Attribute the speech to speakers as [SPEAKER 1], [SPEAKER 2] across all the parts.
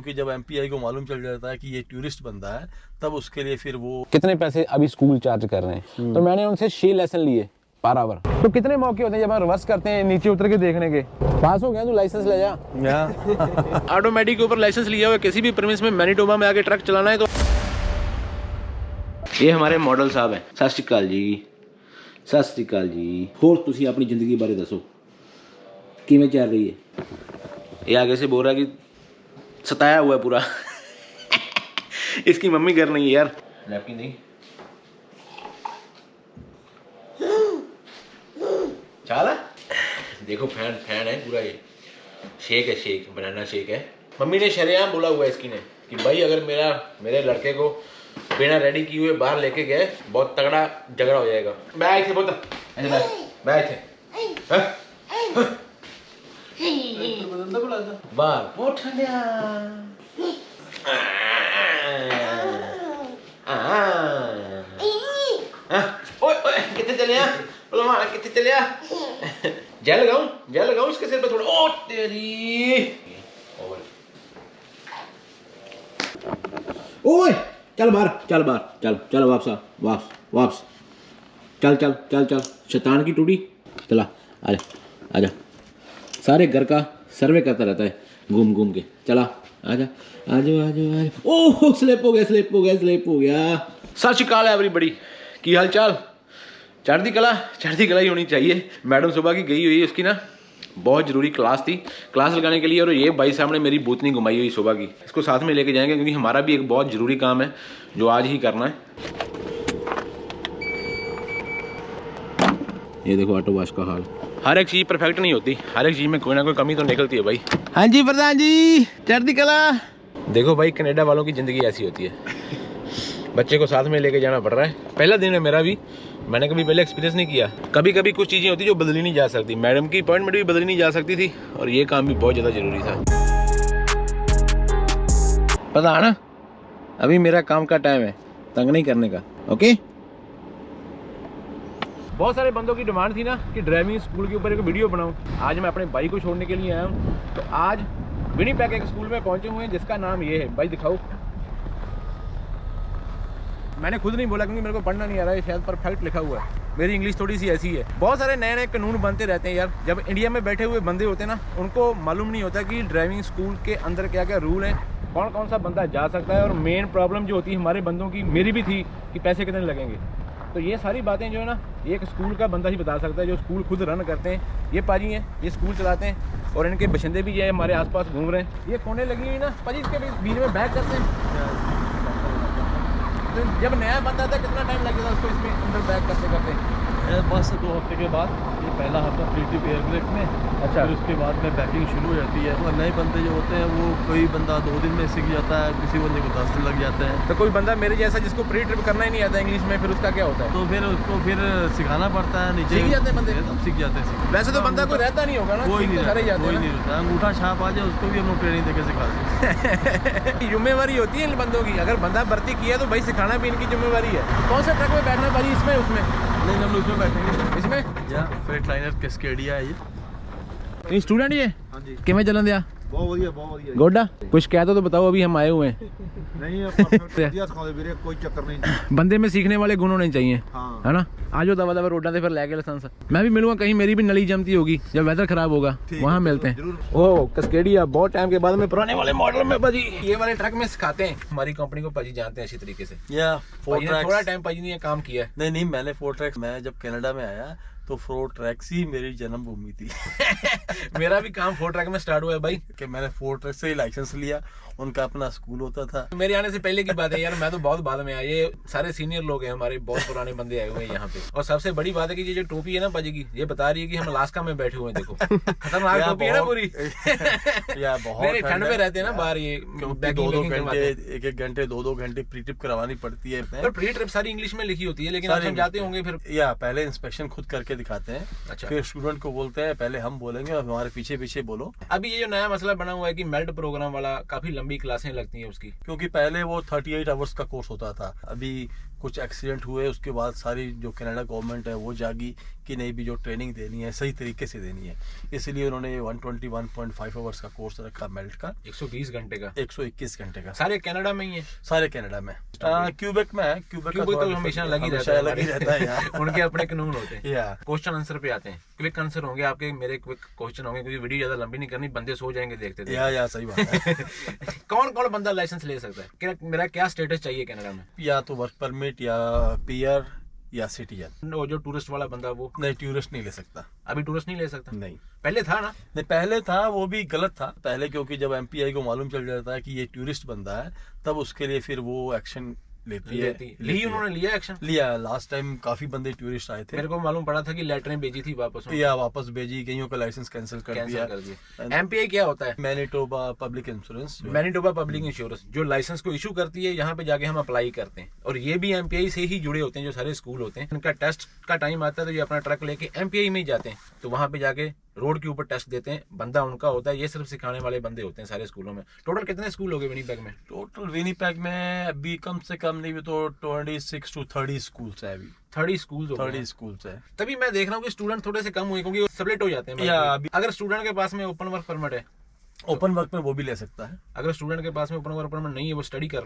[SPEAKER 1] क्योंकि जब एमपीआई को मालूम चल जाता है कि ये टूरिस्ट बंदा है, तब उसके लिए फिर वो
[SPEAKER 2] कितने पैसे अभी स्कूल चार्ज कर रहे हैं। तो मैंने उनसे 6 लेसन लिए पर आवर। तो कितने मौके होते हैं जब हम रिवर्स करते हैं नीचे उतर के देखने के। पास हो गया तो लाइसेंस ले जा।
[SPEAKER 3] ऑटोमेटिक के ऊपर लाइसेंस लिया हुआ किसी भी प्रेमिस में मैनीटोबा में आके ट्रक चलाना है तो ये हमारे मॉडल साहब हैं। सत श्री अकाल जी, सत श्री अकाल जी। होर तुसी अपनी जिंदगी बारे दसो किवें चल रही है। ये आगे से बोल रहा है कि सताया हुआ है पूरा। इसकी मम्मी घर नहीं है यार। नैपकिन नहीं चाला देखो फैन फैन है पूरा। ये शेक है, शेक बनाना शेक है। मम्मी ने शरेआम बोला हुआ है इसकी ने कि भाई अगर मेरे लड़के को बिना रेडी किए हुए बाहर लेके गए बहुत तगड़ा झगड़ा हो जाएगा। बैठ से बोलता ऐसे बैठ से बाहर पोठ कितने चले कितने चले जेल लगाऊं इसके सिर पे थोड़ा। ओ तेरी ओए चल बाहर चल वापस चल शैतान की टूटी चला आजा सारे घर का सर्वे करता रहता है घूम के। चला आजा ओह स्लिप हो गया। सत श्री अकाल एवरीबॉडी, की हाल चाल। चढ़ती कला ही होनी चाहिए। मैडम सुबह की गई हुई है, उसकी ना बहुत ज़रूरी क्लास थी, क्लास लगाने के लिए। और ये भाई साहब ने मेरी बूतनी घुमाई हुई सुबह की। इसको साथ में लेके जाएंगे क्योंकि हमारा भी एक बहुत ज़रूरी काम है जो आज ही करना है। ये देखो ऑटो वॉश का हाल। हर एक चीज़ परफेक्ट नहीं होती, हर एक चीज़ में कोई ना कोई कमी तो निकलती है भाई। हाँ जी प्रधान जी, चढ़ती कला। देखो भाई कनाडा वालों की ज़िंदगी ऐसी होती है, बच्चे को साथ में लेके जाना पड़ रहा है। पहला दिन है मेरा भी, मैंने कभी पहले एक्सपीरियंस नहीं किया। कभी कभी कुछ चीज़ें होती जो बदली नहीं जा सकती। मैडम की अपॉइंटमेंट भी बदली नहीं जा सकती थी और ये काम भी बहुत ज़्यादा ज़रूरी था। पता है ना, अभी मेरा काम का टाइम है, तंग नहीं करने का। ओके। बहुत सारे बंदों की डिमांड थी ना कि ड्राइविंग स्कूल के ऊपर एक वीडियो बनाऊं। आज मैं अपने भाई को छोड़ने के लिए आया हूँ। तो आज विनिपेग एक स्कूल में पहुंचे हुए हैं जिसका नाम ये है। भाई दिखाओ। मैंने खुद नहीं बोला क्योंकि मेरे को पढ़ना नहीं आ रहा है, शायद परफेक्ट लिखा हुआ है। मेरी इंग्लिश थोड़ी सी ऐसी है। बहुत सारे नए कानून बनते रहते हैं यार। जब इंडिया में बैठे हुए बंदे होते हैं ना, उनको मालूम नहीं होता कि ड्राइविंग स्कूल के अंदर क्या क्या रूल हैं, कौन सा बंदा जा सकता है। और मेन प्रॉब्लम जो होती है हमारे बंदों की, मेरी भी थी, कि पैसे कितने लगेंगे। तो ये सारी बातें जो है ना, एक स्कूल का बंदा ही बता सकता है, जो स्कूल खुद रन करते हैं। ये पाजी हैं, ये स्कूल चलाते हैं और इनके बशिंदे भी ये हमारे आसपास घूम रहे हैं। ये कोने लगी हुई ना पाजी, इसके बीच में बैक करते हैं। तो जब नया बंदा था कितना टाइम लगेगा उसको इसमें अंदर बैक करते?
[SPEAKER 4] बस 2 हफ्ते के बाद, ये पहला हफ्ता प्रीटिव एयर ब्रेक में।
[SPEAKER 3] अच्छा।
[SPEAKER 4] फिर उसके बाद में बैकिंग शुरू हो जाती है। और नए बंदे जो होते हैं वो कोई बंदा 2 दिन में सीख जाता है, किसी बंदे को 10 दिन लग जाते हैं।
[SPEAKER 3] तो कोई बंदा मेरे जैसा जिसको प्री ट्रिप करना ही नहीं आता इंग्लिश में, फिर उसका क्या होता है?
[SPEAKER 4] तो फिर उसको फिर सिखाना पड़ता है। नीचे
[SPEAKER 3] सीख जाते हैं बंदे?
[SPEAKER 4] तब सीख जाते हैं।
[SPEAKER 3] वैसे तो बंदा कोई रहता नहीं होगा ना,
[SPEAKER 4] कोई नहीं
[SPEAKER 3] सारे जाते
[SPEAKER 4] कोई
[SPEAKER 3] हैं
[SPEAKER 4] नहीं रहता। अंगूठा छाप आ जाए उसको भी हम लोग ट्रेनिंग देकर सिखाते हैं।
[SPEAKER 3] जिम्मेवारी होती है इन बंदों की। अगर बंदा भर्ती किया तो भाई सिखाना भी इनकी जिम्मेवारी है। कौन सा ट्रक में बैठना भाई? इसमें उसमें
[SPEAKER 4] नहीं, हम लोग इसमें बैठेंगे।
[SPEAKER 3] इसमें
[SPEAKER 4] या फ्रेट लाइनर कैस्केडिया है ये।
[SPEAKER 3] स्टूडेंट ये
[SPEAKER 4] हाँ जी,
[SPEAKER 3] किमें चलन दिया
[SPEAKER 4] बहुत बढ़िया।
[SPEAKER 3] गोडा कुछ कहते तो बताओ, अभी हम आए हुए हैं।
[SPEAKER 4] नहीं वीरे, कोई चक्कर नहीं।
[SPEAKER 3] बंदे में सीखने वाले गुण होने चाहिए,
[SPEAKER 4] हाँ।
[SPEAKER 3] है ना। आज दवा दवा रोडा से फिर ले गए लाइसेंस। मैं भी मिलूंगा कहीं, मेरी भी नली जमती होगी जब वेदर खराब होगा, वहाँ मिलते हैं। ओ कस्केडिया, बहुत टाइम के बाद में पुराने वाले मॉडल में भाजी ये वाले ट्रक में सिखाते हैं। हमारी कंपनी को भाजी जानते हैं अच्छी तरीके से। थोड़ा टाइम भाजी ने काम किया है।
[SPEAKER 1] नहीं, मैंने 4 ट्रैक्स, मैं जब कनाडा में आया तो 4 ट्रैक्स ही मेरी जन्मभूमि थी।
[SPEAKER 3] मेरा भी काम 4 ट्रैक में स्टार्ट हुआ है भाई,
[SPEAKER 1] कि मैंने 4 ट्रैक से ही लाइसेंस लिया। उनका अपना स्कूल होता था।
[SPEAKER 3] मेरे आने से पहले की बात है यार, मैं तो बहुत बाद में आया। ये सारे सीनियर लोग हैं हमारे, बहुत पुराने बंदे आए हुए हैं यहाँ पे। और सबसे बड़ी बात है कि ये जो टोपी है ना पाजी की, ये बता रही है कि हम अलास्का में बैठे हुए हैं। देखो खतरनाक टोपी है ना पूरी।
[SPEAKER 1] या बहुत
[SPEAKER 3] ठंड में रहते हैं ना बाहर, ये
[SPEAKER 1] 2-2 घंटे, 1-1 घंटे, 2-2 घंटे प्री ट्रिप करवानी पड़ती है।
[SPEAKER 3] पर प्री ट्रिप सारी इंग्लिश में लिखी होती है, लेकिन आप समझाते होंगे फिर।
[SPEAKER 1] या पहले इंस्पेक्शन खुद करके दिखाते हैं।
[SPEAKER 3] अच्छा।
[SPEAKER 1] फिर स्टूडेंट को बोलते हैं पहले हम बोलेंगे और हमारे पीछे पीछे बोलो।
[SPEAKER 3] अभी ये जो नया मसला बना हुआ है कि मेल्ट प्रोग्राम वाला, काफी लंबी क्लासें लगती हैं उसकी,
[SPEAKER 1] क्योंकि पहले वो 38 आवर्स का कोर्स होता था, अभी कुछ एक्सीडेंट हुए, उसके बाद सारी जो कनाडा गवर्नमेंट है वो जागी कि नहीं भी जो ट्रेनिंग देनी है सही तरीके से देनी है, इसलिए उन्होंने 121.5 आवर्स का कोर्स रखा मेल्ट का,
[SPEAKER 3] 120 घंटे का,
[SPEAKER 1] 121 घंटे का।
[SPEAKER 3] सारे कनाडा में ही है?
[SPEAKER 1] सारे कनाडा में। क्यूबेक में है, क्यूबेक का
[SPEAKER 3] तो हमेशा लगी
[SPEAKER 1] रहता है यार।
[SPEAKER 3] उनके अपने कानून होते हैं।
[SPEAKER 1] या
[SPEAKER 3] क्वेश्चन आंसर पे आते हैं, क्विक आंसर होंगे आपके, मेरे क्विक क्वेश्चन होंगे, क्योंकि वीडियो ज्यादा लंबी नहीं करनी, बंदे सो जाएंगे देखते थे।
[SPEAKER 1] या सही बात है।
[SPEAKER 3] कौन कौन बंदा लाइसेंस ले सकता है? मेरा क्या स्टेटस चाहिए कनाडा में?
[SPEAKER 1] या तो वर्क परमिट या पीआर या सिटीजन।
[SPEAKER 3] वो जो टूरिस्ट वाला बंदा वो
[SPEAKER 1] नहीं, टूरिस्ट नहीं ले सकता
[SPEAKER 3] अभी, टूरिस्ट नहीं ले सकता?
[SPEAKER 1] नहीं,
[SPEAKER 3] पहले था ना?
[SPEAKER 1] नहीं पहले था, वो भी गलत था पहले, क्योंकि जब एमपीआई को मालूम चल जाता है कि ये टूरिस्ट बंदा है तब उसके लिए फिर वो एक्शन लेती है।
[SPEAKER 3] उन्होंने लिया एक्शन?
[SPEAKER 1] लिया। लास्ट टाइम काफी बंदे टूरिस्ट आए थे,
[SPEAKER 3] मेरे को मालूम पड़ा था कि लेटरें भेजी थी वापस,
[SPEAKER 1] या वापस भेजी, कईयों का लाइसेंस कैंसिल कर दिया।
[SPEAKER 3] एमपीआई क्या होता है?
[SPEAKER 1] Manitoba public insurance.
[SPEAKER 3] Manitoba public insurance जो लाइसेंस को इशू करती है, यहाँ पे जाके हम अप्लाई करते हैं, और ये भी एमपीआई से ही जुड़े होते हैं। जो सारे स्कूल होते हैं, इनका टेस्ट का टाइम आता है तो ये अपना ट्रक लेके एमपीआई में ही जाते हैं, तो वहां पे जाके रोड के ऊपर टेस्ट देते हैं। बंदा उनका होता है, ये सिर्फ सिखाने वाले बंदे होते हैं सारे स्कूलों में। टोटल कितने स्कूल हो गए विनिपेग में?
[SPEAKER 1] टोटल विनिपेग में अभी कम से कम नहीं भी तो 26 to 30 स्कूल्स है अभी।
[SPEAKER 3] 30 स्कूल
[SPEAKER 1] 30 स्कूल्स है।
[SPEAKER 3] तभी मैं देख रहा हूँ कि स्टूडेंट थोड़े से कम हुए, क्योंकि स्प्लिट हो जाते हैं। अगर स्टूडेंट के पास में ओपन वर्क परमिट है,
[SPEAKER 1] ओपन वर्क में वो भी ले सकता है।
[SPEAKER 3] अगर स्टूडेंट के पास में ओपन वर्क परमिट नहीं है, वो स्टडी कर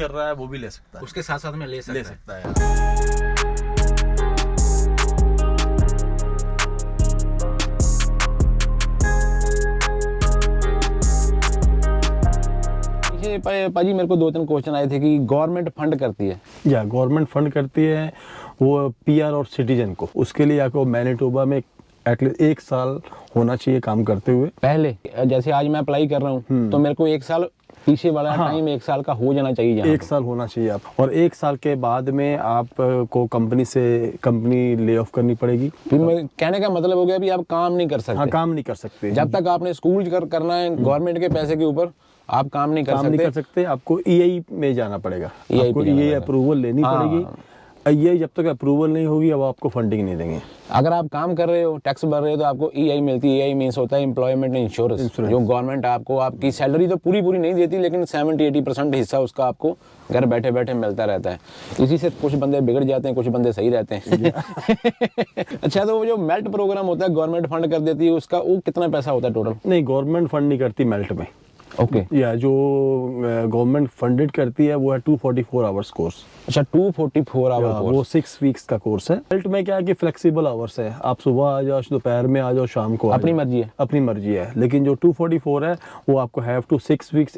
[SPEAKER 3] रहा है,
[SPEAKER 1] वो भी ले सकता है,
[SPEAKER 3] उसके साथ साथ में ले सकता है।
[SPEAKER 2] पाजी मेरे को 2-3 क्वेश्चन आए थे कि गवर्नमेंट फंड करती है?
[SPEAKER 4] या गवर्नमेंट फंड करती है वो पीआर और सिटीजन को, उसके लिए आपको मैनिटोबा में एटलीस्ट 1 साल होना चाहिए काम करते हुए।
[SPEAKER 2] पहले जैसे आज मैं अप्लाई कर रहा हूँ तो मेरे को 1 साल पीछे वाला टाइम 1 साल का हो जाना चाहिए।
[SPEAKER 4] 1 साल होना चाहिए आप, और 1 साल के बाद में आपको कंपनी ले ऑफ करनी पड़ेगी।
[SPEAKER 2] फिर मैं कहने का मतलब हो गया भी आप काम नहीं कर सकते।
[SPEAKER 4] हाँ, काम नहीं कर सकते
[SPEAKER 2] जब तक आपने स्कूल करना है गवर्नमेंट के पैसे के ऊपर, आप काम नहीं कर सकते।
[SPEAKER 4] आपको ईआई में जाना पड़ेगा, आपको ईआई अप्रूवल लेनी पड़ेगी। ये जब तक अप्रूवल नहीं होगी अब आपको फंडिंग नहीं देंगे।
[SPEAKER 2] अगर आप काम कर रहे हो, टैक्स भर रहे हो, तो आपको ईआई मिलती है। ईआई मींस होता है एम्प्लॉयमेंट इंश्योरेंस, जो गवर्नमेंट आपकी सैलरी तो पूरी नहीं देती, लेकिन 70-80% हिस्सा उसका आपको घर बैठे बैठे मिलता रहता है। इसी से कुछ बंदे बिगड़ जाते हैं, कुछ बंदे सही रहते हैं। अच्छा, तो वो जो मेल्ट प्रोग्राम होता है गवर्नमेंट फंड कर देती है, उसका वो कितना पैसा होता है टोटल?
[SPEAKER 4] नहीं, गवर्नमेंट फंड नहीं करती मेल्ट में।
[SPEAKER 2] ओके।
[SPEAKER 4] या जो गवर्नमेंट फंडेड करती है वो है 244 आवर्स कोर्स।
[SPEAKER 2] अच्छा, 244 आवर कोर्स,
[SPEAKER 4] वो 6 वीक्स का कोर्स है। मेल्ट में क्या है कि फ्लेक्सिबल आवर्स है, आप सुबह आ जाओ, दोपहर में आ जाओ, शाम को
[SPEAKER 2] अपनी मर्जी है।
[SPEAKER 4] अपनी मर्जी है। लेकिन जो 244 है वो आपको have to 6 weeks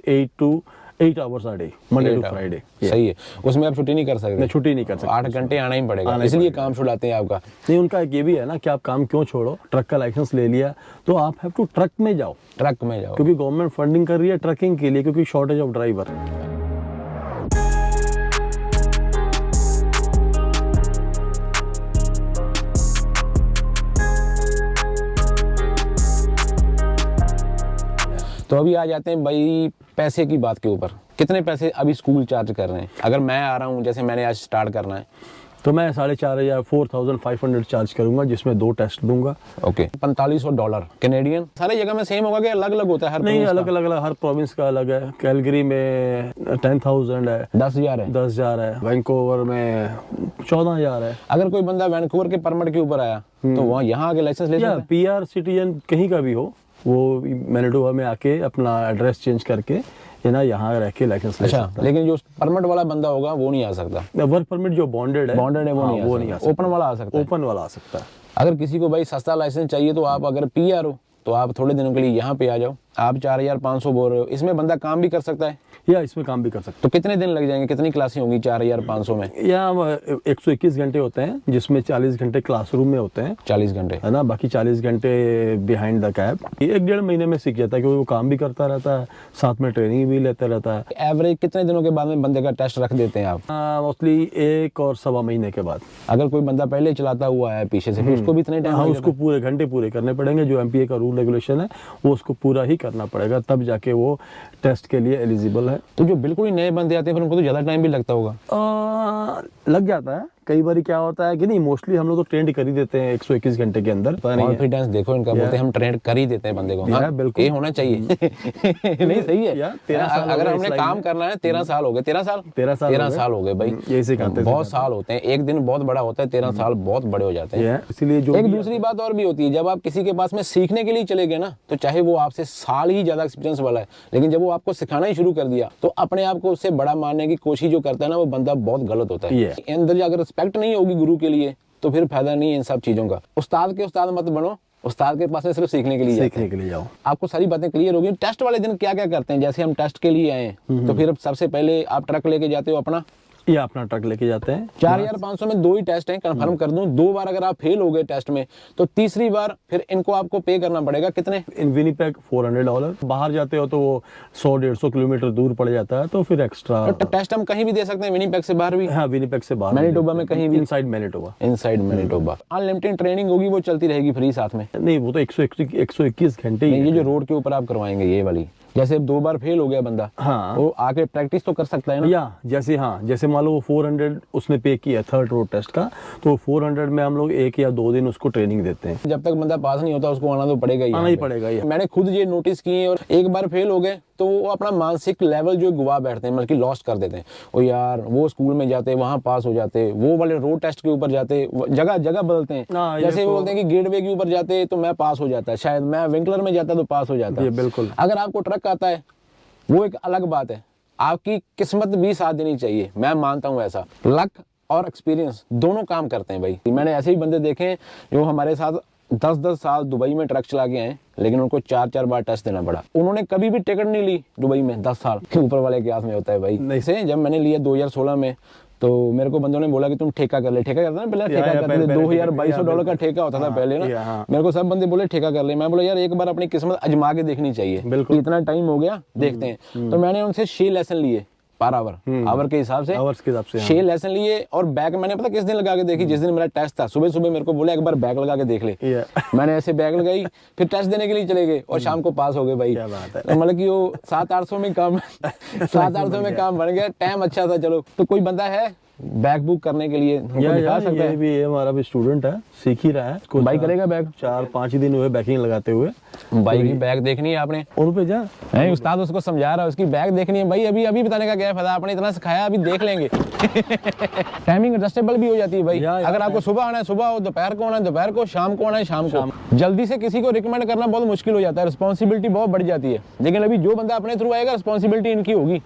[SPEAKER 4] 8 hours a day, Monday to Friday.
[SPEAKER 2] सही है, उसमें आप छुट्टी नहीं कर सकते।
[SPEAKER 4] मैं छुट्टी नहीं कर सकता,
[SPEAKER 2] 8 घंटे आना ही पड़ेगा, इसलिए काम छुड़ाते हैं आपका।
[SPEAKER 4] नहीं, उनका ये भी है ना कि आप काम क्यों छोड़ो, ट्रक का लाइसेंस ले लिया तो आप हैव टू ट्रक में जाओ,
[SPEAKER 2] क्योंकि
[SPEAKER 4] गवर्नमेंट फंडिंग कर रही है ट्रकिंग के लिए, क्योंकि शॉर्टेज ऑफ ड्राइवर।
[SPEAKER 2] तो अभी आ जाते हैं भाई पैसे की बात के ऊपर। कितने पैसे अभी स्कूल चार्ज कर रहे हैं? अगर मैं आ रहा हूँ, जैसे मैंने आज स्टार्ट करना है,
[SPEAKER 4] तो मैं 4,500 चार्ज करूंगा, जिसमें 2 टेस्ट दूंगा।
[SPEAKER 2] Okay, $4500 Canadian. सारी जगह में सेम होगा कि अलग अलग होता है? हर
[SPEAKER 4] नहीं, अलग अलग, हर प्रोविंस का अलग है। कैलगरी में 10,000 है,
[SPEAKER 2] 10,000
[SPEAKER 4] है। वैंकूवर में 14,000 है।
[SPEAKER 2] अगर कोई बंदा वैंकूवर के परमिट के ऊपर आया तो वहाँ यहाँ आके लाइसेंस ले सकता है?
[SPEAKER 4] पीआर सिटीजन कहीं का भी हो, वो मैनिटोबा में आके अपना एड्रेस चेंज करके यहाँ रह के लाइसेंस ले सकता है।
[SPEAKER 2] लेकिन जो परमिट वाला बंदा होगा वो नहीं आ सकता।
[SPEAKER 4] वर्क परमिट जो बॉन्डेड है वो नहीं आ सकता।
[SPEAKER 2] ओपन वाला आ सकता है।
[SPEAKER 4] ओपन वाला आ सकता है।
[SPEAKER 2] अगर किसी को भाई सस्ता लाइसेंस चाहिए तो आप अगर पीआर हो तो आप थोड़े दिनों के लिए यहाँ पे आ जाओ। आप 4,500 बोल रहे हो, इसमें बंदा काम भी कर सकता है?
[SPEAKER 4] या इसमें काम भी कर सकते।
[SPEAKER 2] तो कितने दिन लग जाएंगे, कितनी क्लासें होंगी 4,500 में?
[SPEAKER 4] या 121 घंटे होते हैं, जिसमें 40 घंटे क्लासरूम में होते हैं।
[SPEAKER 2] 40 घंटे
[SPEAKER 4] है ना, बाकी 40 घंटे बिहाइंड द कैब। 1-1.5 महीने में सीख जाता है, क्योंकि वो काम भी करता रहता है, साथ में ट्रेनिंग भी लेता रहता है।
[SPEAKER 2] एवरेज कितने दिनों के बाद में बंदे का टेस्ट रख देते हैं आप?
[SPEAKER 4] मोस्टली 1 और सवा महीने के बाद।
[SPEAKER 2] अगर कोई बंदा पहले चलाता हुआ है पीछे से, फिर उसको भी इतने टाइम?
[SPEAKER 4] उसको पूरे घंटे पूरे करने पड़ेंगे। जो एमपीए का रूल रेगुलेशन है वो उसको पूरा ही करना पड़ेगा, तब जाके वो टेस्ट के लिए एलिजिबल है।
[SPEAKER 2] तो जो बिल्कुल ही नए बंदे आते हैं फिर उनको तो ज्यादा टाइम भी लगता होगा?
[SPEAKER 4] लग जाता है, कई बार क्या होता है कि नहीं, मोस्टली हम लोग तो ट्रेंड कर ही देते हैं 121 घंटे के अंदर।
[SPEAKER 2] कॉन्फिडेंस देखो इनका, बोलते हैं हम ट्रेंड कर ही देते हैं बंदे को। हाँ,
[SPEAKER 4] बिल्कुल
[SPEAKER 2] ये होना चाहिए। नहीं सही है।
[SPEAKER 4] 13 साल
[SPEAKER 2] अगर हमने काम करना है, 13 साल हो गए, 13 साल हो गए भाई,
[SPEAKER 4] यही सिखाते हैं।
[SPEAKER 2] बहुत साल होते हैं, एक दिन बहुत बड़ा होता है, 13 साल बहुत बड़े हो जाते हैं।
[SPEAKER 4] इसलिए जो
[SPEAKER 2] एक दूसरी बात और भी होती है, जब आप किसी के पास में सीखने के लिए चले गए ना, तो चाहे वो आपसे साल ही ज्यादा एक्सपीरियंस वाला है, लेकिन जब वो आपको सिखाना ही शुरू कर दिया, तो अपने आप को उससे बड़ा मानने की कोशिश जो करता है ना, वो बंदा बहुत गलत होता है। अंदर अगर रिस्पेक्ट नहीं होगी गुरु के लिए, तो फिर फायदा नहीं है इन सब चीजों का। उस्ताद के उस्ताद मत बनो, उस्ताद के पास में सिर्फ सीखने के लिए
[SPEAKER 4] जाओ।
[SPEAKER 2] आपको सारी बातें क्लियर होगी। टेस्ट वाले दिन क्या क्या करते हैं, जैसे हम टेस्ट के लिए आए, तो फिर सबसे पहले आप ट्रक लेके जाते हो अपना,
[SPEAKER 4] या अपना ट्रक लेके जाते हैं।
[SPEAKER 2] 4500 में 2 ही टेस्ट हैं, कंफर्म कर दूं। 2 बार अगर आप फेल हो गए टेस्ट में, तो तीसरी बार फिर इनको आपको पे करना पड़ेगा। कितने?
[SPEAKER 4] इन विनिपेग $400। बाहर जाते हो तो वो 100-150 किलोमीटर दूर पड़ जाता है, तो फिर एक्स्ट्रा।
[SPEAKER 2] तो टेस्ट हम कहीं भी दे सकते हैं, विनिपेग से बाहर भी?
[SPEAKER 4] हाँ, विनिपेग से बाहर,
[SPEAKER 2] मैनिटोबा में कहीं भी,
[SPEAKER 4] inside Manitoba.
[SPEAKER 2] Inside Manitoba. Unlimited training होगी, वो चलती रहेगी फ्री साथ में?
[SPEAKER 4] नहीं, वो तो 121 घंटे।
[SPEAKER 2] ये जो रोड के ऊपर आप करवाएंगे ये वाली, जैसे 2 बार फेल हो गया बंदा,
[SPEAKER 4] हाँ,
[SPEAKER 2] वो आके प्रैक्टिस तो कर सकता है ना?
[SPEAKER 4] या जैसे मान लो वो 400 उसने पे किया थर्ड रोड टेस्ट का, तो 400 में हम लोग 1 या 2 दिन उसको ट्रेनिंग देते हैं।
[SPEAKER 2] जब तक बंदा पास नहीं होता, उसको आना तो पड़ेगा ही।
[SPEAKER 4] आना ही पड़ेगा ही।
[SPEAKER 2] मैंने खुद ये नोटिस किए, और एक बार फेल हो गए तो वो अपना मानसिक लेवल जो गुवा बैठते हैं, मतलब कि लॉस्ट कर देते हैं। ओ यार, वो स्कूल में जाते, वहां पास हो जाते, वो वाले रोड टेस्ट के ऊपर जाते, जगह जगह बदलते हैं। जैसे वो बोलते हैं कि गेटवे के ऊपर जाते तो मैं पास हो जाता, शायद मैं विंकलर में जाता तो पास हो जाता।
[SPEAKER 4] बिल्कुल।
[SPEAKER 2] अगर आपको ट्रक आता है, वो एक अलग बात है, आपकी किस्मत भी साथ देनी चाहिए, मैं मानता हूँ ऐसा। लक और एक्सपीरियंस दोनों काम करते हैं भाई। मैंने ऐसे ही बंदे देखे हैं जो हमारे साथ 10-10 साल दुबई में ट्रक चला के आए, लेकिन उनको 4-4 बार टेस्ट देना पड़ा। उन्होंने कभी भी टिकट नहीं ली दुबई में 10 साल के ऊपर वाले के हाथ में होता है भाई। नहीं से जब मैंने लिया 2016 में, तो मेरे को बंदों ने बोला कि तुम ठेका कर ले। ठेका करता ना पहले, ठेका करते थे, $2200 का ठेका होता था पहले ना। मेरे को सब बंदे बोले ठेका कर ले। मैं बोला यार, एक बार अपनी किस्मत आजमा के देखनी चाहिए, बिल्कुल इतना टाइम हो गया, देखते हैं। तो मैंने उनसे 6 लेसन लिए पर आवर के हिसाब से, 6 लेसन लिए। और बैग मैंने पता किस दिन लगा के देखी, जिस दिन मेरा टेस्ट था। सुबह सुबह मेरे को बोला एक बार बैग लगा के देख ले। मैंने ऐसे बैग लगाई, फिर टेस्ट देने के लिए चले गए, और शाम को पास हो गए भाई। मतलब कि वो 700-800 में काम 700-800 में काम बन गया। टाइम अच्छा था। चलो, तो कोई बंदा है बैग बुक करने के लिए दिखा सकता है?
[SPEAKER 4] ये हमारा भी स्टूडेंट है, सीख ही रहा है।
[SPEAKER 2] बाइक करेगा बैग,
[SPEAKER 4] 4-5 ही दिन हुए बैकिंग लगाते हुए।
[SPEAKER 2] बाइक की बैग देखनी है आपने,
[SPEAKER 4] उन पे जा
[SPEAKER 2] नहीं, उस्ताद उसको समझा रहा है, उसकी बैग देखनी है भाई। अभी बताने का क्या फायदा, आपने इतना सिखाया, अभी देख लेंगे। टाइमिंग एडजस्टेबल भी हो जाती है भाई। अगर आपको सुबह आना है सुबह हो, दोपहर को आना है दोपहर को, शाम को आना है शाम को। जल्दी से किसी को रिकमेंड करना बहुत मुश्किल हो जाता है, रिस्पॉन्सिबिलिटी बहुत बढ़ जाती है। लेकिन अभी जो बंदा अपने थ्रू आएगा, रिस्पॉन्सिबिलिटी इनकी होगी।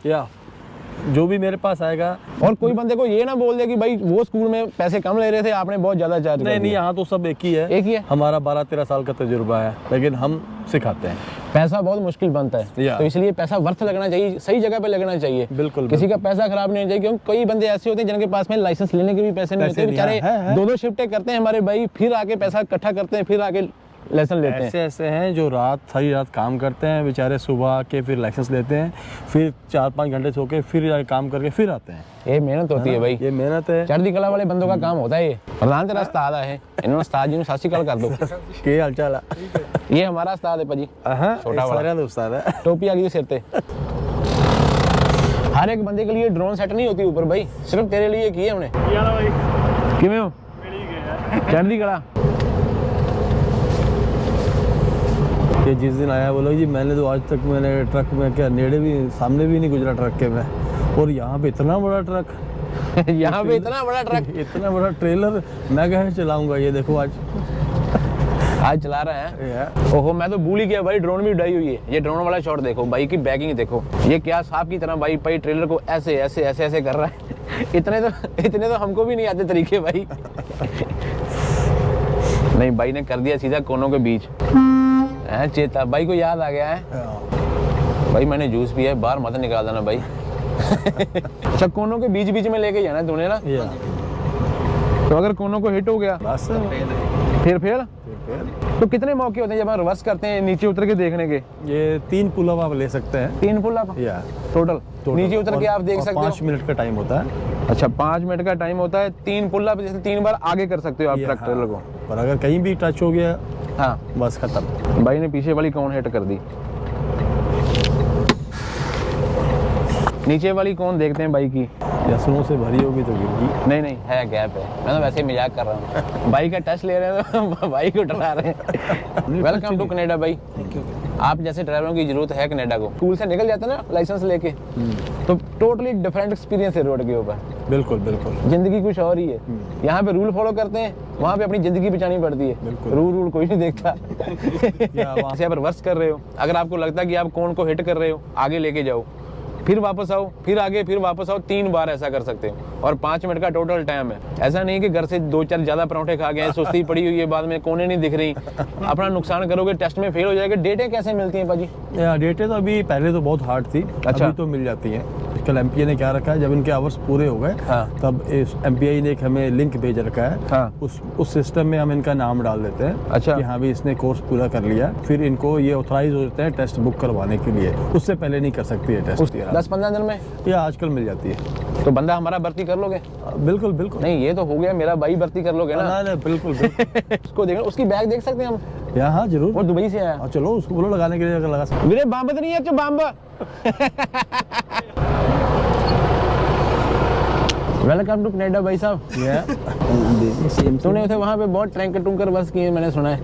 [SPEAKER 4] जो भी मेरे पास आएगा।
[SPEAKER 2] और कोई बंदे को ये ना बोल दे कि भाई वो स्कूल में पैसे कम ले रहे थे, आपने बहुत ज्यादा चार्ज।
[SPEAKER 4] नहीं, यहाँ तो सब एक ही है। हमारा 12-13 साल का तजुर्बा है, लेकिन हम सिखाते हैं।
[SPEAKER 2] पैसा बहुत मुश्किल बनता है, तो इसलिए पैसा वर्थ लगना चाहिए, सही जगह पे लगना चाहिए।
[SPEAKER 4] बिल्कुल,
[SPEAKER 2] किसी का पैसा खराब नहीं होना चाहिए। क्योंकि कई बंदे ऐसे होते हैं जिनके पास में लाइसेंस लेने के भी पैसे नहीं होते, बेचारे 2-2 शिफ्टें करते हैं हमारे भाई, फिर आके पैसा इकट्ठा करते हैं, फिर आके लाइसेंस लेते हैं।
[SPEAKER 4] ऐसे हैं जो सारी रात काम करते हैं बेचारे, सुबह आके फिर लाइसेंस लेते हैं, फिर 4-5 घंटे सो के फिर काम करके फिर आते हैं।
[SPEAKER 2] ये मेहनत होती है भाई,
[SPEAKER 4] ये मेहनत है।
[SPEAKER 2] चढ़ती कला वाले बंदों का काम होता है ये। प्रधान तेरा उस्ताद है, इन्होंने उस्ताद जी सत श्री अकाल कर दो।
[SPEAKER 4] के हाल चाल है?
[SPEAKER 2] ये हमारा उस्ताद है भाजी, छोटा वाला
[SPEAKER 4] उस्ताद है।
[SPEAKER 2] टोपी आ गई सिर पे। हर एक बंदे के लिए ड्रोन सेट नहीं होती ऊपर भाई, सिर्फ तेरे लिए की है हमने। किवें हो? चढ़ती कला।
[SPEAKER 4] कि जिस दिन आया बोला जी, मैंने तो आज तक मैंने ट्रक में क्या नेड़े भी सामने भी नहीं गुजरा ट्रक के में, और यहाँ पे इतना बड़ा ट्रक
[SPEAKER 2] यहाँ पे इतना बड़ा ट्रक,
[SPEAKER 4] इतना बड़ा ट्रेलर मैं कैसे चलाऊंगा? ये देखो आज
[SPEAKER 2] चला रहा है। ओहो, मैं तो भूल ही गया भाई, ड्रोन भी उड़ाई हुई है। ये ड्रोन वाला शॉट देखो, बाइक की बैगिंग देखो, ये क्या सांप की तरह भाई ट्रेलर को ऐसे ऐसे ऐसे ऐसे कर रहा है। इतने तो हमको भी नहीं आते तरीके भाई। नहीं, भाई ने कर दिया सीधा कोनों के बीच। चेता भाई को याद आ गया है भाई, मैंने जूस पिया है, बाहर मत निकाल देना भाई। अच्छा, कोनों के बीच बीच में लेके जाना है तूने ना। तो अगर कोनों को हिट हो गया
[SPEAKER 4] बस
[SPEAKER 2] फिर तो कितने मौके होते हैं जब हम रिवर्स करते हैं नीचे उतर के देखने के?
[SPEAKER 4] ये 3 पुल अप आप ले सकते हैं।
[SPEAKER 2] 3 पुल अप टोटल नीचे उतर के आप देख सकते हो।
[SPEAKER 4] 5 मिनट का टाइम होता है।
[SPEAKER 2] अच्छा, 5 मिनट का टाइम होता है। 3 पुल अप, जैसे 3 बार आगे कर सकते हो आप ट्रक ट्रेलर को।
[SPEAKER 4] पर अगर कहीं भी टच हो गया,
[SPEAKER 2] हाँ
[SPEAKER 4] बस खत्म।
[SPEAKER 2] भाई ने पीछे वाली कौन हिट कर दी? नीचे वाली कौन देखते हैं बाइक की?
[SPEAKER 4] यसनों से भरी होगी तो गिरगी।
[SPEAKER 2] नहीं है, गैप है। मैं तो वैसे ही मजाक कर रहा हूँ। बाइक का टेस्ट ले रहे हैं तो बाइक को डरा रहे हैं। वेलकम टू कनाडा भाई। आप जैसे ड्राइवरों की जरूरत है कनाडा को। स्कूल से निकल जाते हैं ना लाइसेंस लेके, तो टोटली डिफरेंट एक्सपीरियंस है रोड के ऊपर।
[SPEAKER 4] बिल्कुल बिल्कुल,
[SPEAKER 2] जिंदगी कुछ और ही है। यहाँ पे रूल फॉलो करते हैं, वहाँ पे अपनी जिंदगी बचानी पड़ती है। रूल कोई नहीं देखता। जैसे आप रिवर्स कर रहे हो, अगर आपको लगता है कि आप कौन को हिट कर रहे हो, आगे लेके जाओ, फिर वापस आओ, फिर आगे, फिर वापस आओ। 3 बार ऐसा कर सकते हो और 5 मिनट का टोटल टाइम है। ऐसा नहीं कि घर से 2-4 ज्यादा पराठे खा गए, सुस्ती पड़ी हुई है, बाद में कोने नहीं दिख रही, अपना नुकसान करोगे, टेस्ट में फेल हो जाएगा। डेटें कैसे मिलती हैं पाजी?
[SPEAKER 4] डेटें तो अभी पहले तो बहुत हार्ड थी,
[SPEAKER 2] अच्छा।
[SPEAKER 4] अभी तो मिल जाती हैं। कल एमपीआई ने क्या रखा है, जब इनके आवर्स पूरे हो गए तब एमपीआई ने एक हमें लिंक भेज रखा है। उस सिस्टम में हम इनका नाम डाल देते हैं।
[SPEAKER 2] अच्छा।
[SPEAKER 4] कि हाँ भी इसने कोर्स पूरा कर लिया, फिर इनको ये ऑथराइज हो जाते हैं टेस्ट बुक करवाने के लिए। उससे पहले नहीं कर सकती है टेस्ट।
[SPEAKER 2] 10-15 दिन में
[SPEAKER 4] या आजकल मिल जाती है।
[SPEAKER 2] तो बंदा हमारा भर्ती कर लोगे?
[SPEAKER 4] बिल्कुल बिल्कुल।
[SPEAKER 2] नहीं, ये तो हो गया, मेरा भाई भर्ती कर लोगे ना?
[SPEAKER 4] नहीं, बिल्कुल बिल्कुल।
[SPEAKER 2] उसको देख, उसकी बैग देख सकते हैं हम?
[SPEAKER 4] हाँ जरूर।
[SPEAKER 2] वो दुबई से आया।
[SPEAKER 4] चलो उसको बोलो लगाने के लिए, अगर लगा सकते।
[SPEAKER 2] मेरे बाम्ब तो नहीं है, अच्छा बाम्ब। वेलकम टू कनाडा भाई साहब। तूने उसे वहाँ पे बहुत टैंकर बस किए, मैंने सुना है।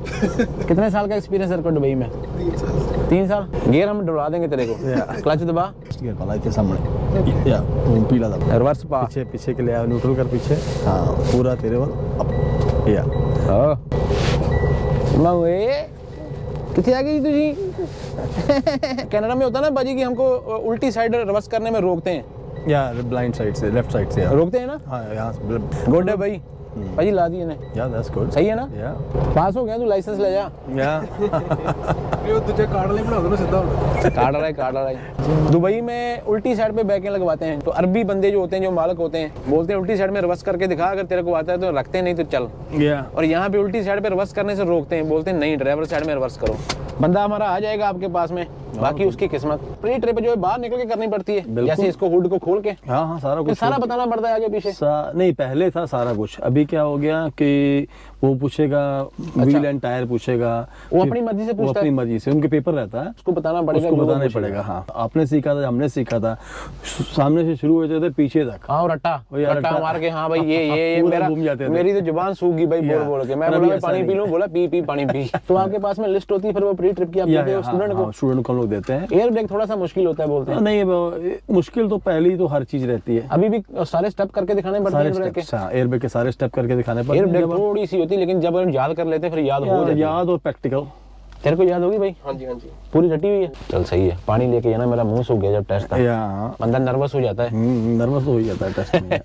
[SPEAKER 2] कितने साल का एक्सपीरियंस है दुबई में? 3 साल। गियर हम डुला देंगे तेरे को। क्लच दबा,
[SPEAKER 4] गियर वाला के सामने, या पीला दबा,
[SPEAKER 2] रिवर्स पा,
[SPEAKER 4] पीछे के लिए न्यूट्रल कर पीछे। हाँ पूरा तेरे वाल अप, या
[SPEAKER 2] कितनी आ गई तुझी? कनाडा में होता ना बाजी कि हमको उल्टी साइड रिवर्स करने में रोकते हैं,
[SPEAKER 4] या ब्लाइंड साइड से, लेफ्ट साइड से
[SPEAKER 2] रोकते हैं ना?
[SPEAKER 4] हाँ यहाँ
[SPEAKER 2] गुड है भाई, भाई ला दिए ने।
[SPEAKER 4] या दैट्स गुड।
[SPEAKER 2] सही है ना?
[SPEAKER 4] या
[SPEAKER 2] पास हो गया तू, लाइसेंस ले जा।
[SPEAKER 4] या
[SPEAKER 3] तुझे कार्ड ले बना दो ना सीधा।
[SPEAKER 2] काट रहा है। दुबई में उल्टी साइड पे बैकें लगवाते हैं, तो अरबी बंदे जो होते हैं, जो मालक होते हैं, बोलते हैं उल्टी साइड में रिवर्स करके दिखा, अगर तेरे को आता है तो रखते हैं, नहीं तो चल। और यहाँ पे उल्टी साइड पे रिवर्स करने से रोकते हैं, बोलते हैं नहीं ड्राइवर साइड में रिवर्स करो। बंदा हमारा आ जाएगा आपके पास में, बाकी उसकी किस्मत। प्री ट्रिप जो है बाहर निकल के करनी पड़ती है, जैसे इसको हुड को खोल के।
[SPEAKER 4] हाँ सारा कुछ,
[SPEAKER 2] सारा बताना पड़ता है आगे पीछे।
[SPEAKER 4] नहीं पहले था सारा कुछ, अभी क्या हो गया कि वो पूछेगा, व्हील एंड टायर पूछेगा,
[SPEAKER 2] वो अपनी मर्जी से पूछता है।
[SPEAKER 4] अपनी मर्जी से, उनके पेपर रहता है,
[SPEAKER 2] उसको बताना पड़ेगा,
[SPEAKER 4] उसको बताना पड़ेगा। हाँ आपने सीखा था, हमने सीखा था, सामने से शुरू होते थे पीछे तक।
[SPEAKER 2] हाँ रट्टा मार के, हाँ भाई ये मेरा, मेरी तो जुबान सूख गई भाई बोल के। मैं बोला पानी पी लूं, बोला पी पानी पी। तो आपके पास में लिस्ट होती है, फिर वो प्री ट्रिप की आप देते हो स्टूडेंट को
[SPEAKER 4] लोग देते हैं।
[SPEAKER 2] एयर ब्रेक थोड़ा सा मुश्किल होता है बोलते हैं।
[SPEAKER 4] नहीं मुश्किल तो पहले ही तो हर चीज रहती है,
[SPEAKER 2] अभी भी सारे स्टेप करके दिखाने पड़ते हैं।
[SPEAKER 4] एयर ब्रेक के सारे स्टेप करके दिखाने पड़ते हैं।
[SPEAKER 2] एयर ब्रेक थोड़ी सी होती है, लेकिन जब हम याद कर लेते हैं फिर याद हो जाती है।
[SPEAKER 4] याद और प्रैक्टिकल।
[SPEAKER 2] तेरे को याद होगी भाई?
[SPEAKER 3] हाँ जी
[SPEAKER 2] पूरी रटी हुई है। चल सही है। पानी लेके जाना, मेरा मुंह सूख गया जब टेस्ट था। बंदा नर्वस हो जाता है।
[SPEAKER 4] नर्वस तो हो ही जाता है टेस्ट में।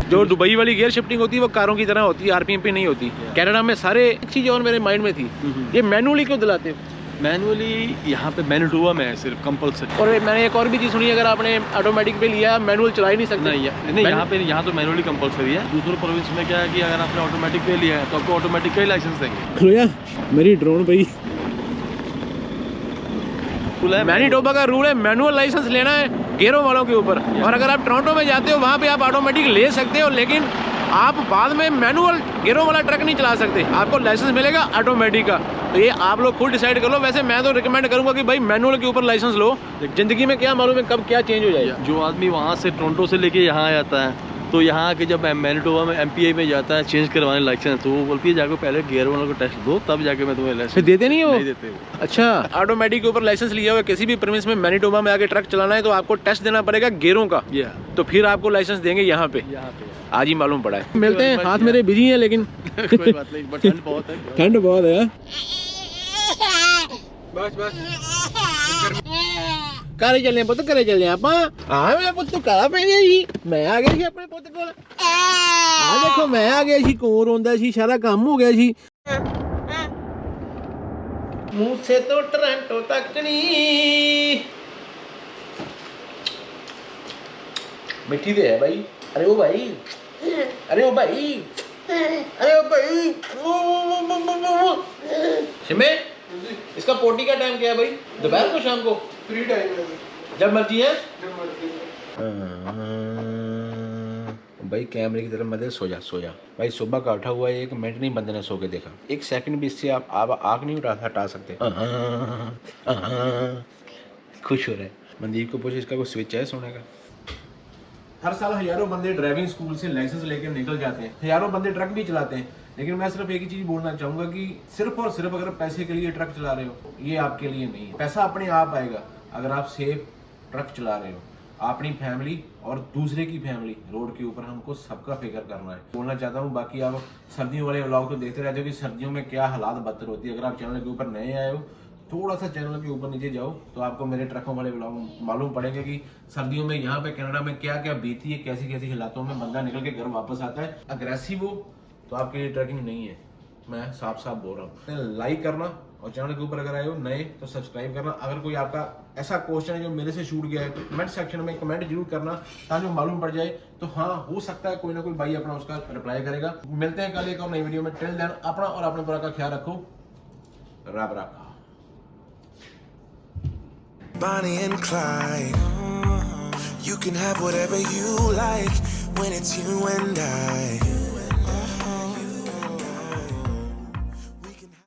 [SPEAKER 3] जो दुबई वाली गियर शिफ्टिंग होती है वो कारों की तरह होती है, आरपीएम पे नहीं होती। कनाडा में सारे चीज़ और मेरे माइंड में थी, ये मैनुअली क्यों दिलाते हो?
[SPEAKER 1] मैनुअली यहाँ पे मैनुअल में है सिर्फ कंपलसरी।
[SPEAKER 3] और मैंने एक और भी चीज़ सुनी, अगर आपने ऑटोमेटिक पे लिया मैनुअल चला ही नहीं सकते।
[SPEAKER 1] नहीं यहाँ तो मैनुअली कंपलसरी है। दूसरे प्रोविंस में क्या है कि अगर आपने ऑटोमेटिक पे लिया है तो आपको ऑटोमेटिक का ही लाइसेंस देंगे।
[SPEAKER 3] मेरी ड्रोन भाई, मैनीटोबा का रूल है मैनुअल लाइसेंस लेना है गियरों वालों के ऊपर। और अगर आप टोरंटो में जाते हो वहाँ पे आप ऑटोमेटिक ले सकते हो, लेकिन आप बाद में मैनुअल गियरों वाला ट्रक नहीं चला सकते। आपको लाइसेंस मिलेगा ऑटोमेटिक का। तो ये आप लोग खुद डिसाइड कर लो। वैसे मैं तो रिकमेंड करूंगा कि भाई मैनुअल के ऊपर लाइसेंस लो। जिंदगी में क्या मालूम है कब क्या चेंज हो जाएगा।
[SPEAKER 1] जो आदमी वहाँ से टोरंटो से लेके यहाँ आता है, तो यहाँ आके जब मैनीटोबा में एमपीआई में जाता है चेंज करवाने लाइसेंस, तो वो बोलती है जाकर पहले गियर वालों को टेस्ट दो, तब जाके मैं तुम्हें लाइसेंस।
[SPEAKER 3] देते नहीं हो?
[SPEAKER 1] नहीं देते वो।
[SPEAKER 3] अच्छा, ऑटोमेटिक के ऊपर लाइसेंस लिया हुआ किसी भी प्रीमिस में मैनीटोबा में आके ट्रक चलाना है तो आपको टेस्ट देना पड़ेगा गियरों का, तो फिर आपको लाइसेंस देंगे यहाँ पे। आज ही मालूम पड़ा है। मिलते हैं, हाथ मेरे बिजी है लेकिन
[SPEAKER 1] कोई बात नहीं, बट ठंड बहुत है।
[SPEAKER 3] ठंड बहुत है। बस करे चले पुत, करे चले आप। हाँ मेरा पुत करा पे जी, मैं आ गया जी अपने पुत को। आ देखो मैं आ गया जी, कौन रोंदा सी, सारा काम हो गया जी। मुंह से तो टोरंटो तक नहीं मिट्टी दे है भाई। अरे ओ भाई, अरे ओ भाई, अरे ओ भाई, शिमे इसका पोटी का टाइम क्या है भाई? दोपहर को, शाम को?
[SPEAKER 5] फ्री टाइम है
[SPEAKER 3] जब मर्जी है।
[SPEAKER 5] जब मर्जी।
[SPEAKER 3] भाई कैमरे की तरफ मत सो जा भाई। सुबह का उठा हुआ है, 1 मिनट नहीं बंदे ने सो के देखा, 1 सेकंड भी इससे आप आग नहीं हटा सकते। खुश हो रहा है। मंदीप को पूछे इसका कोई स्विच है सोने का। हर साल हजारों बंदे ड्राइविंग स्कूल से लाइसेंस लेकर निकल जाते हैं, हजारों बंदे ट्रक भी चलाते हैं, लेकिन मैं सिर्फ एक ही चीज बोलना चाहूंगा कि सिर्फ और सिर्फ अगर पैसे के लिए ट्रक चला रहे हो, ये आपके लिए नहीं है। पैसा अपने आप आएगा अगर आप सेफ ट्रक चला रहे हो। अपनी फैमिली और दूसरे की फैमिली, रोड के ऊपर हमको सबका फिक्र करना है। बोलना चाहता हूँ। बाकी आप सर्दियों वाले व्लॉग तो देखते रहते हो कि सर्दियों में क्या हालात बदतर होती है। अगर आप चैनल के ऊपर नए आए हो, थोड़ा सा चैनल के ऊपर नीचे जाओ तो आपको मेरे ट्रकों वाले व्लॉग मालूम पड़ेगा कि सर्दियों में यहाँ पे कनाडा में क्या क्या बीती है, कैसी कैसी हालातों में बंदा निकल के घर वापस आता है। अग्रेसिव हो तो आपके लिए ट्रैकिंग नहीं है, मैं साफ साफ बोल रहा हूँ। लाइक करना और चैनल के ऊपर अगर आए हो नए तो सब्सक्राइब करना। अगर कोई आपका ऐसा क्वेश्चन है जो मेरे से छूट गया है तो कमेंट सेक्शन में कमेंट जरूर करना ताकि मालूम पड़ जाए। तो हाँ, हो सकता है कोई ना कोई भाई अपना उसका रिप्लाई करेगा। मिलते हैं कल एक और नई वीडियो में। टिल देन अपना और अपने पूरा का ख्याल रखो। रब रखा।
[SPEAKER 6] Bonnie and Clyde, you can have whatever you like when it's you and I.